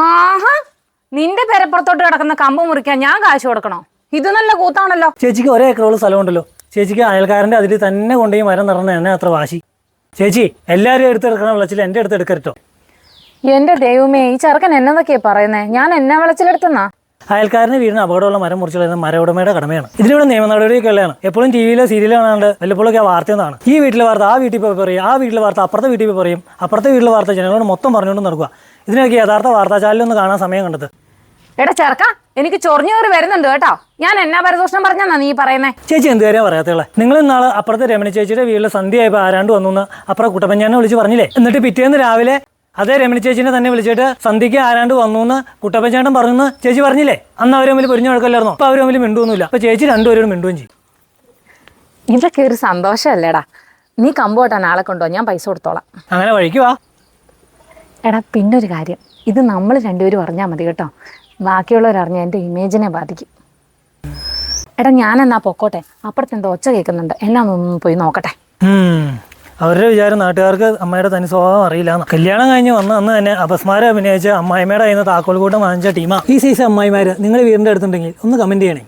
ആഹാ, നിന്റെ പെരപ്പുറത്തോട്ട് കിടക്കുന്ന കമ്പ് മുറിക്കാൻ ഞാൻ കാശ് കൊടുക്കണോ? ഇത് നല്ല കൂത്താണല്ലോ. ചേച്ചിക്ക് ഒരേ ഏക്കറുള്ള സ്ഥലമുണ്ടല്ലോ. ചേച്ചിക്ക് അയൽക്കാരൻ്റെ അതിൽ തന്നെ കൊണ്ടുപോയി മരം നടന്ന എന്നെ അത്ര വാശി. ചേച്ചി എല്ലാവരും എടുത്തെടുക്കണം, വിളിച്ചില്ല എൻ്റെ അടുത്ത് എടുക്കരുട്ടോ. എന്റെ ദൈവമേ, ഈ ചെറുക്കൻ എന്നതൊക്കെയാ പറയുന്നേ? ഞാൻ എന്നെ വിളിച്ചിലെടുത്തുന്നാ? അയൽക്കാരൻ്റെ വീടിന് അപകടമുള്ള മരം മുറിച്ചു കളയുന്ന മര ഉടമയുടെ കടമയാണ്. ഇതിലൂടെ നിയമ നടപടിയൊക്കെ ഉള്ളതാണ്. എപ്പോഴും ടി വിയിലോ സീരിയലോ കാണാണ്ട് വല്ലപ്പോഴൊക്കെ ആ വാർത്ത എന്നാണ്. ഈ വീട്ടിലെ വാർത്ത ആ വീട്ടിൽ പോയി പറയും, ആ വീട്ടിലെ വാർത്ത അപ്പുറത്തെ വീട്ടിൽ പോയി പറയും, അപ്പുറത്തെ വീട്ടിലെ വാർത്ത ജനങ്ങളോട് മൊത്തം പറഞ്ഞുകൊണ്ട് നടക്കുക. ഇതിനൊക്കെ യഥാർത്ഥ വാർത്താ ചാനലൊന്ന് കാണാൻ സമയം കണ്ടത്. എടാ ചെറുക്ക, എനിക്ക് ചൊറിഞ്ഞു കയറി വരുന്നുണ്ട് കേട്ടോ. ഞാൻ എന്നാ പരദൂഷണം പറഞ്ഞാ നീ പറയുന്നേ? ചേച്ചി എന്ത് കാര്യം പറയാത്തുള്ള? നിങ്ങൾ ഇന്നാള് അപ്പുറത്തെ രമണി ചേച്ചിയുടെ വീട്ടിൽ സന്ധ്യയായപ്പോൾ ആരാണ്ട് വന്നു അപ്പുറം കുട്ടപ്പഞ്ചാനെ വിളിച്ച് പറഞ്ഞില്ലേ? എന്നിട്ട് പിറ്റേന്ന് രാവിലെ അതേ രമണി ചേച്ചിനെ തന്നെ വിളിച്ചിട്ട് സന്ധ്യയ്ക്ക് ആരാണ്ട് വന്നു എന്ന് കുട്ടപ്പഞ്ചാട്ടൻ പറഞ്ഞു ചേച്ചി പറഞ്ഞില്ലേ? അന്ന് അവർ തമ്മിൽ പൊരിഞ്ഞു നടക്കല്ലായിരുന്നോ? അപ്പൊ അവർ തമ്മിൽ മിണ്ടുവൊന്നുമില്ല. അപ്പൊ ചേച്ചി രണ്ടുപേരും മിണ്ടുകയും ചെയ്യും. ഇതൊക്കെ ഒരു സന്തോഷമല്ലേടാ. നീ കമ്പോട്ടാ നാളെ കൊണ്ടോ, ഞാൻ പൈസ കൊടുത്തോളാം. അങ്ങനെ വഴിക്കുവാ. എടാ പിന്നൊരു കാര്യം, ഇത് നമ്മൾ രണ്ടുപേരും അറിഞ്ഞാൽ മതി കേട്ടോ. ബാക്കിയുള്ളവരറിഞ്ഞാൽ എൻ്റെ ഇമേജിനെ ബാധിക്കും. എടാ ഞാനെന്നാ പൊക്കോട്ടെ, അപ്പുറത്തെന്തോ ഒച്ച കേൾക്കുന്നുണ്ട്, എല്ലാം ഒന്ന് പോയി നോക്കട്ടെ. അവരുടെ വിചാരം നാട്ടുകാർക്ക് അമ്മയുടെ തനി സ്വഭാവം അറിയില്ല. കല്യാണം കഴിഞ്ഞ് വന്ന് അന്ന് തന്നെ അപസ്മാരം അഭിനയിച്ച് അമ്മായിമ്മയുടെ കയ്യിൽ നിന്ന് താക്കോൽ കൂട്ടം വാങ്ങിച്ച ടീമാ ഈ സൈസ് അമ്മായിമാര്. നിങ്ങൾ വീടിൻ്റെ അടുത്തുണ്ടെങ്കിൽ ഒന്ന് കമൻറ്റ് ചെയ്യണേ.